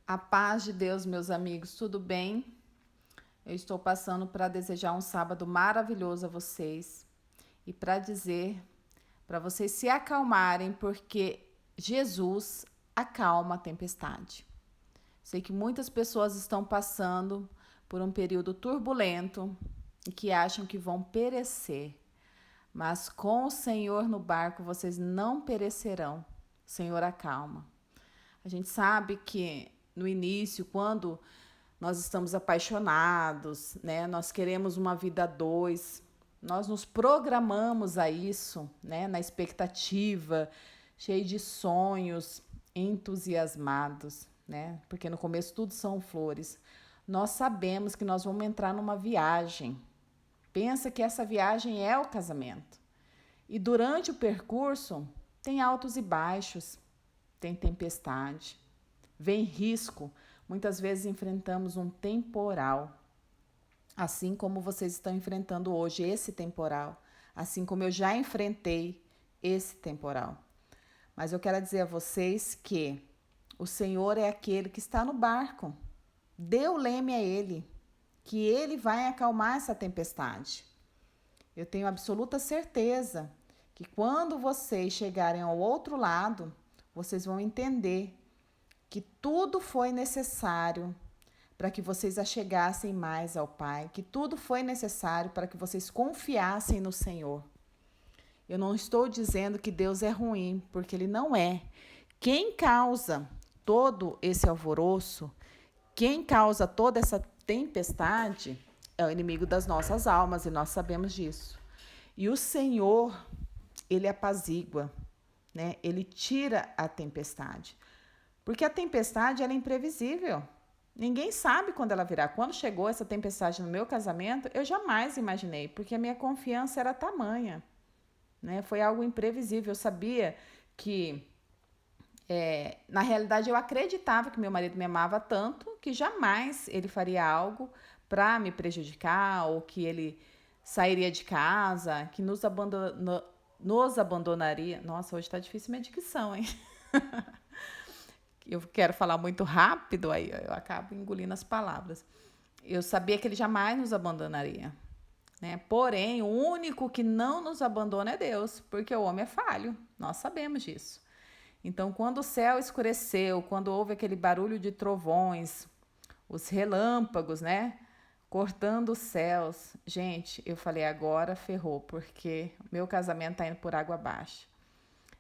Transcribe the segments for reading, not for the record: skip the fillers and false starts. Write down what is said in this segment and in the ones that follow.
A paz de Deus, meus amigos, tudo bem? Eu estou passando para desejar um sábado maravilhoso a vocês e para dizer para vocês se acalmarem, porque Jesus acalma a tempestade. Sei que muitas pessoas estão passando por um período turbulento e que acham que vão perecer, mas com o Senhor no barco vocês não perecerão. O Senhor acalma. A gente sabe que no início, quando nós estamos apaixonados, né? Nós queremos uma vida a dois. Nós nos programamos a isso, né? Na expectativa, cheio de sonhos, entusiasmados, né? Porque no começo tudo são flores. Nós sabemos que nós vamos entrar numa viagem. Pensa que essa viagem é o casamento. E durante o percurso tem altos e baixos, tem tempestade, vem risco. Muitas vezes enfrentamos um temporal, assim como vocês estão enfrentando hoje esse temporal, assim como eu já enfrentei esse temporal. Mas eu quero dizer a vocês que o Senhor é aquele que está no barco. Dê o leme a Ele, que Ele vai acalmar essa tempestade. Eu tenho absoluta certeza que quando vocês chegarem ao outro lado, vocês vão entender que tudo foi necessário para que vocês achegassem mais ao Pai, que tudo foi necessário para que vocês confiassem no Senhor. Eu não estou dizendo que Deus é ruim, porque Ele não é. Quem causa todo esse alvoroço, quem causa toda essa tempestade, é o inimigo das nossas almas, e nós sabemos disso. E o Senhor, Ele apazigua, né? Ele tira a tempestade. Porque a tempestade ela é imprevisível. Ninguém sabe quando ela virá. Quando chegou essa tempestade no meu casamento, eu jamais imaginei, porque a minha confiança era tamanha, né? Foi algo imprevisível. Eu sabia que, na realidade, eu acreditava que meu marido me amava tanto que jamais ele faria algo para me prejudicar ou que ele sairia de casa, que nos abandonaria. Nossa, hoje está difícil minha dicção, hein? Eu quero falar muito rápido, aí eu acabo engolindo as palavras. Eu sabia que ele jamais nos abandonaria, né? Porém, o único que não nos abandona é Deus, porque o homem é falho, nós sabemos disso. Então, quando o céu escureceu, quando houve aquele barulho de trovões, os relâmpagos, né? Cortando os céus. Gente, eu falei, agora ferrou, porque meu casamento tá indo por água abaixo.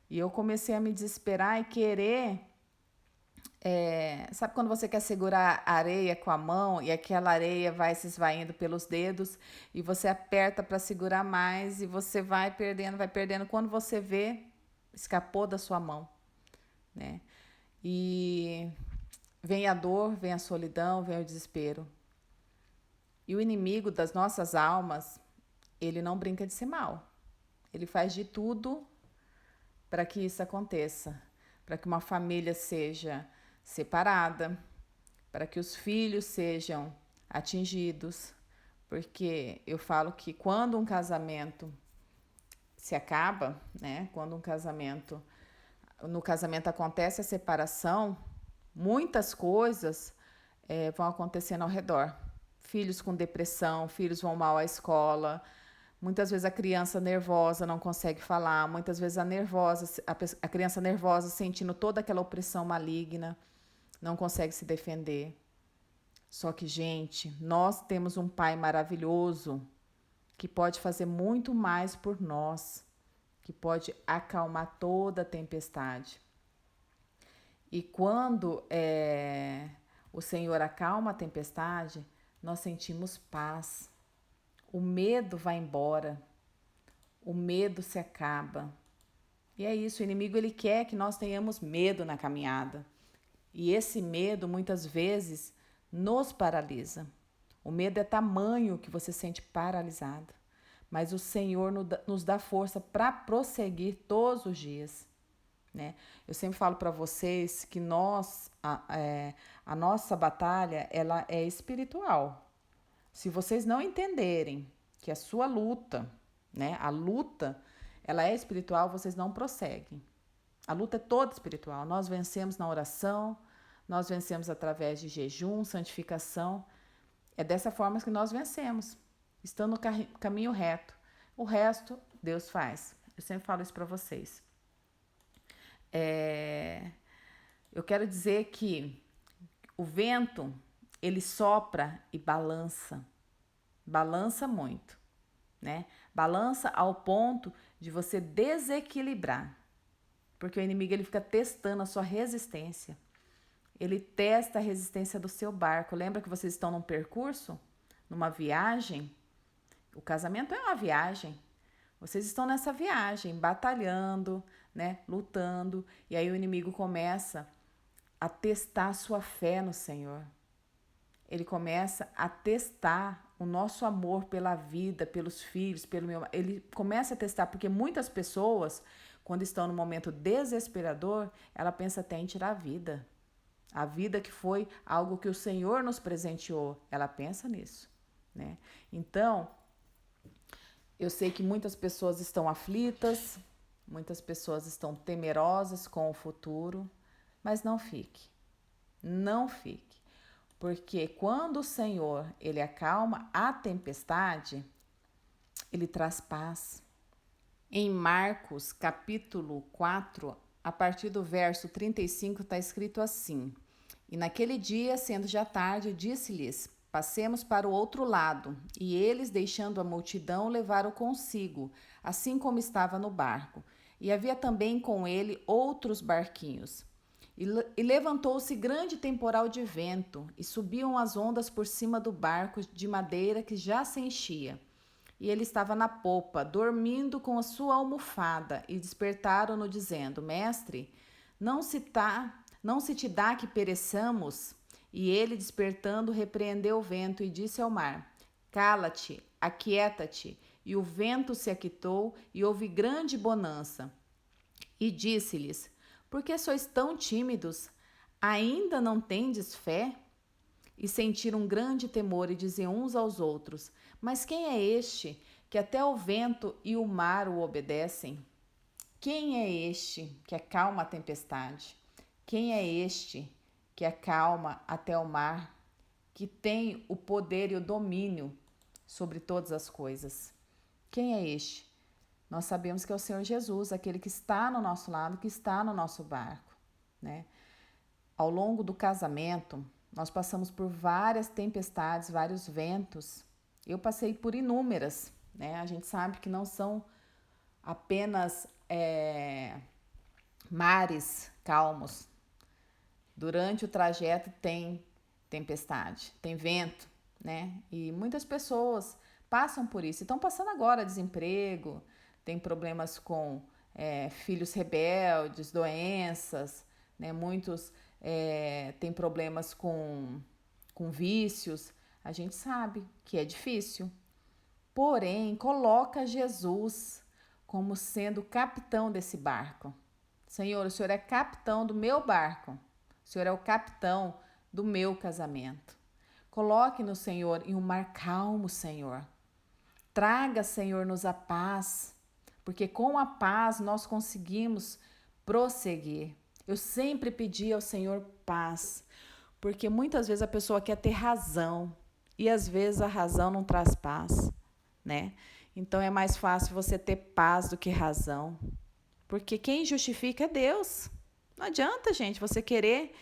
E eu comecei a me desesperar e querer. Sabe quando você quer segurar a areia com a mão e aquela areia vai se esvaindo pelos dedos e você aperta para segurar mais e você vai perdendo, vai perdendo. Quando você vê, escapou da sua mão, né? E vem a dor, vem a solidão, vem o desespero. E o inimigo das nossas almas, ele não brinca de ser mal. Ele faz de tudo para que isso aconteça, para que uma família seja separada, para que os filhos sejam atingidos, porque eu falo que quando um casamento se acaba, né? Quando no casamento acontece a separação, muitas coisas vão acontecendo ao redor. Filhos com depressão, filhos vão mal à escola. Muitas vezes a criança nervosa não consegue falar, muitas vezes a criança nervosa sentindo toda aquela opressão maligna, não consegue se defender. Só que, gente, nós temos um Pai maravilhoso que pode fazer muito mais por nós, que pode acalmar toda a tempestade. E quando o Senhor acalma a tempestade, nós sentimos paz. O medo vai embora, o medo se acaba. E é isso, o inimigo ele quer que nós tenhamos medo na caminhada. E esse medo muitas vezes nos paralisa. O medo é tamanho que você sente paralisado. Mas o Senhor nos dá força para prosseguir todos os dias, né? Eu sempre falo para vocês que a nossa batalha ela é espiritual. Se vocês não entenderem que a sua luta, né, a luta, ela é espiritual, vocês não prosseguem. A luta é toda espiritual. Nós vencemos na oração, nós vencemos através de jejum, santificação. É dessa forma que nós vencemos, estando no caminho reto. O resto, Deus faz. Eu sempre falo isso para vocês. Eu quero dizer que o vento, ele sopra e balança. Balança muito, né? Balança ao ponto de você desequilibrar. Porque o inimigo, ele fica testando a sua resistência. Ele testa a resistência do seu barco. Lembra que vocês estão num percurso? Numa viagem? O casamento é uma viagem. Vocês estão nessa viagem, batalhando, né? Lutando. E aí o inimigo começa a testar a sua fé no Senhor. Ele começa a testar o nosso amor pela vida, pelos filhos, ele começa a testar, porque muitas pessoas, quando estão no momento desesperador, ela pensa até em tirar a vida. A vida que foi algo que o Senhor nos presenteou, ela pensa nisso, né? Então, eu sei que muitas pessoas estão aflitas, muitas pessoas estão temerosas com o futuro, mas não fique. Não fique. Porque quando o Senhor, ele acalma a tempestade, ele traz paz. Em Marcos, capítulo 4, a partir do verso 35, está escrito assim: E naquele dia, sendo já tarde, disse-lhes: Passemos para o outro lado. E eles, deixando a multidão, levaram consigo, assim como estava no barco. E havia também com ele outros barquinhos. E levantou-se grande temporal de vento, e subiam as ondas por cima do barco de madeira que já se enchia. E ele estava na popa, dormindo com a sua almofada, e despertaram-no, dizendo: Mestre, não se te dá que pereçamos? E ele, despertando, repreendeu o vento e disse ao mar: Cala-te, aquieta-te. E o vento se aquietou, e houve grande bonança. E disse-lhes: Por que sois tão tímidos? Ainda não tendes fé? E sentiram um grande temor e diziam uns aos outros: Mas quem é este que até o vento e o mar o obedecem? Quem é este que acalma a tempestade? Quem é este que acalma até o mar, que tem o poder e o domínio sobre todas as coisas? Quem é este? Nós sabemos que é o Senhor Jesus, aquele que está no nosso lado, que está no nosso barco, né? Ao longo do casamento, nós passamos por várias tempestades, vários ventos. Eu passei por inúmeras, né? A gente sabe que não são apenas mares calmos. Durante o trajeto tem tempestade, tem vento, né? E muitas pessoas passam por isso. Estão passando agora desemprego, tem problemas com filhos rebeldes, doenças, né? Muitos têm problemas com vícios. A gente sabe que é difícil. Porém, coloca Jesus como sendo o capitão desse barco. Senhor, o Senhor é capitão do meu barco. O Senhor é o capitão do meu casamento. Coloque no Senhor em um mar calmo, Senhor. Traga, Senhor-nos a paz, porque com a paz nós conseguimos prosseguir. Eu sempre pedi ao Senhor paz, porque muitas vezes a pessoa quer ter razão e às vezes a razão não traz paz, né? Então é mais fácil você ter paz do que razão, porque quem justifica é Deus. Não adianta, gente, você querer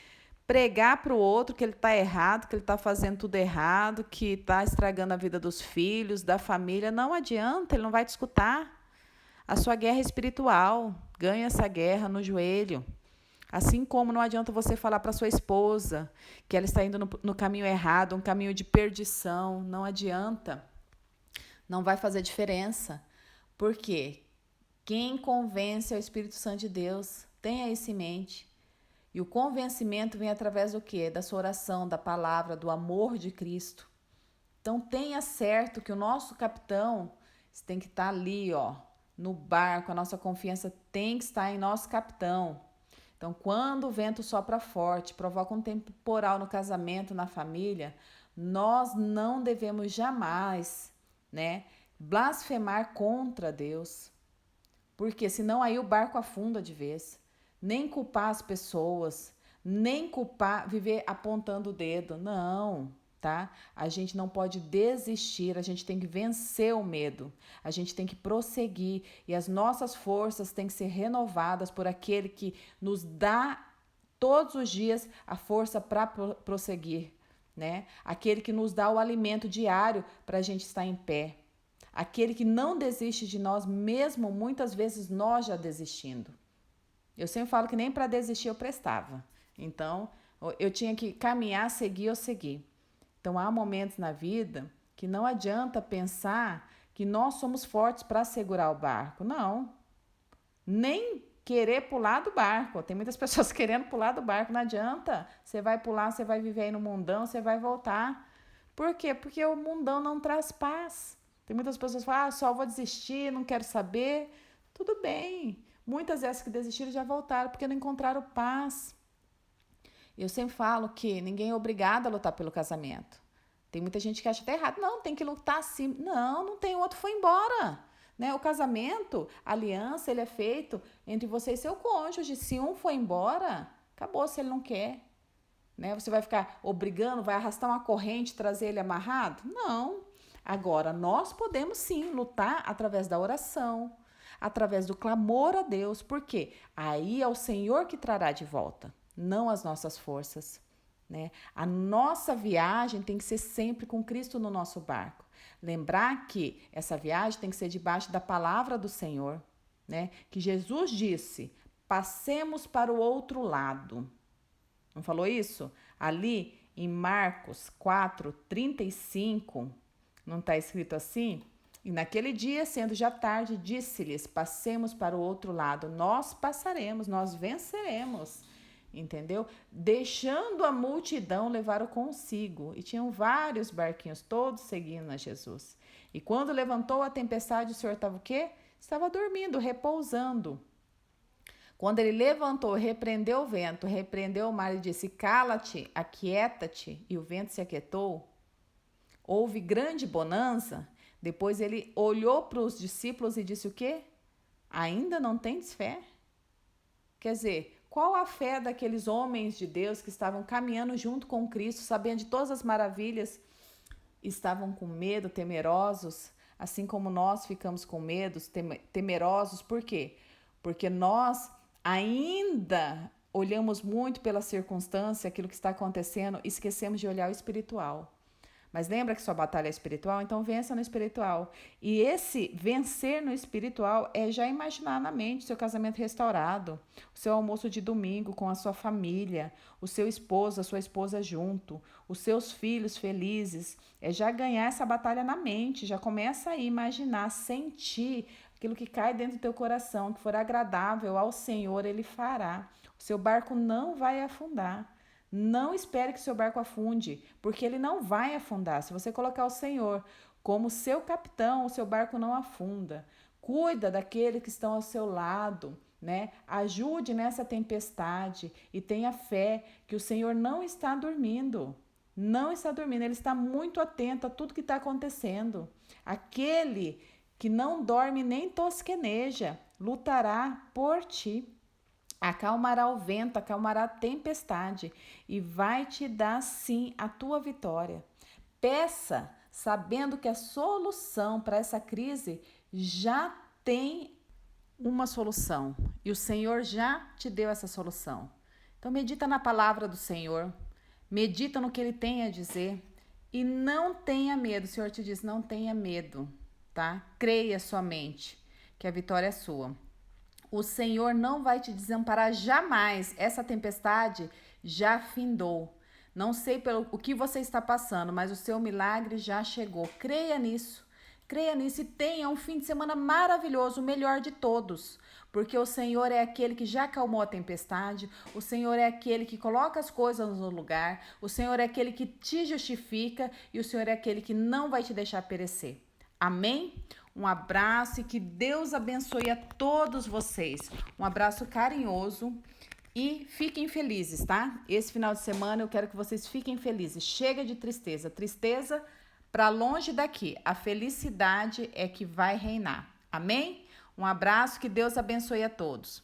pregar para o outro que ele está errado, que ele está fazendo tudo errado, que está estragando a vida dos filhos, da família. Não adianta, ele não vai te escutar. A sua guerra é espiritual. Ganha essa guerra no joelho. Assim como não adianta você falar para sua esposa que ela está indo no caminho errado, um caminho de perdição. Não adianta. Não vai fazer diferença. Por quê? Quem convence é o Espírito Santo de Deus. Tenha isso em mente. E o convencimento vem através do quê? Da sua oração, da palavra, do amor de Cristo. Então tenha certo que o nosso capitão tem que estar ali, ó, no barco. A nossa confiança tem que estar em nosso capitão. Então, quando o vento sopra forte, provoca um temporal no casamento, na família, nós não devemos jamais, né, blasfemar contra Deus. Porque senão aí o barco afunda de vez. Nem culpar as pessoas, nem culpar, viver apontando o dedo. Não, tá? A gente não pode desistir, a gente tem que vencer o medo. A gente tem que prosseguir e as nossas forças têm que ser renovadas por aquele que nos dá todos os dias a força para prosseguir, né? Aquele que nos dá o alimento diário para a gente estar em pé. Aquele que não desiste de nós, mesmo muitas vezes nós já desistindo. Eu sempre falo que nem para desistir eu prestava. Então, eu tinha que caminhar, seguir ou seguir. Então, há momentos na vida que não adianta pensar que nós somos fortes para segurar o barco. Não. Nem querer pular do barco. Tem muitas pessoas querendo pular do barco, não adianta. Você vai pular, você vai viver aí no mundão, você vai voltar. Por quê? Porque o mundão não traz paz. Tem muitas pessoas que falam, só vou desistir, não quero saber. Tudo bem. Muitas dessas que desistiram já voltaram porque não encontraram paz. Eu sempre falo que ninguém é obrigado a lutar pelo casamento. Tem muita gente que acha até errado. Não, tem que lutar sim. Não, não tem, o outro foi embora. Né? O casamento, a aliança, ele é feito entre você e seu cônjuge. Se um for embora, acabou se ele não quer. Né? Você vai ficar obrigando, vai arrastar uma corrente, trazer ele amarrado? Não. Agora, nós podemos sim lutar através da oração, através do clamor a Deus, porque aí é o Senhor que trará de volta, não as nossas forças. Né? A nossa viagem tem que ser sempre com Cristo no nosso barco. Lembrar que essa viagem tem que ser debaixo da palavra do Senhor, né? Que Jesus disse, passemos para o outro lado. Não falou isso? Ali em Marcos 4:35, não está escrito assim? E naquele dia, sendo já tarde, disse-lhes, passemos para o outro lado. Nós passaremos, nós venceremos. Entendeu? Deixando a multidão levar-o consigo. E tinham vários barquinhos, todos seguindo a Jesus. E quando levantou a tempestade, o Senhor estava o quê? Estava dormindo, repousando. Quando ele levantou, repreendeu o vento, repreendeu o mar e disse, cala-te, aquieta-te, e o vento se aquietou. Houve grande bonança. Depois ele olhou para os discípulos e disse o quê? Ainda não tendes fé? Quer dizer, qual a fé daqueles homens de Deus que estavam caminhando junto com Cristo, sabendo de todas as maravilhas, estavam com medo, temerosos, assim como nós ficamos com medo, temerosos, por quê? Porque nós ainda olhamos muito pela circunstância, aquilo que está acontecendo, e esquecemos de olhar o espiritual. Mas lembra que sua batalha é espiritual? Então vença no espiritual. E esse vencer no espiritual é já imaginar na mente o seu casamento restaurado, o seu almoço de domingo com a sua família, o seu esposo, a sua esposa junto, os seus filhos felizes. É já ganhar essa batalha na mente, já começa a imaginar, sentir aquilo que cai dentro do teu coração, que for agradável ao Senhor, Ele fará. O seu barco não vai afundar. Não espere que seu barco afunde, porque ele não vai afundar. Se você colocar o Senhor como seu capitão, o seu barco não afunda. Cuida daqueles que estão ao seu lado, né? Ajude nessa tempestade e tenha fé que o Senhor não está dormindo. Não está dormindo, ele está muito atento a tudo que está acontecendo. Aquele que não dorme nem tosqueneja, lutará por ti. Acalmará o vento, acalmará a tempestade e vai te dar sim a tua vitória. Peça, sabendo que a solução para essa crise já tem uma solução e o Senhor já te deu essa solução. Então medita na palavra do Senhor, medita no que Ele tem a dizer e não tenha medo. O Senhor te diz, não tenha medo, tá? Creia somente que a vitória é sua. O Senhor não vai te desamparar jamais. Essa tempestade já findou. Não sei pelo o que você está passando, mas o seu milagre já chegou. Creia nisso. Creia nisso e tenha um fim de semana maravilhoso, o melhor de todos. Porque o Senhor é aquele que já acalmou a tempestade, o Senhor é aquele que coloca as coisas no lugar, o Senhor é aquele que te justifica e o Senhor é aquele que não vai te deixar perecer. Amém? Um abraço e que Deus abençoe a todos vocês. Um abraço carinhoso e fiquem felizes, tá? Esse final de semana eu quero que vocês fiquem felizes. Chega de tristeza. Tristeza para longe daqui. A felicidade é que vai reinar. Amém? Um abraço, que Deus abençoe a todos.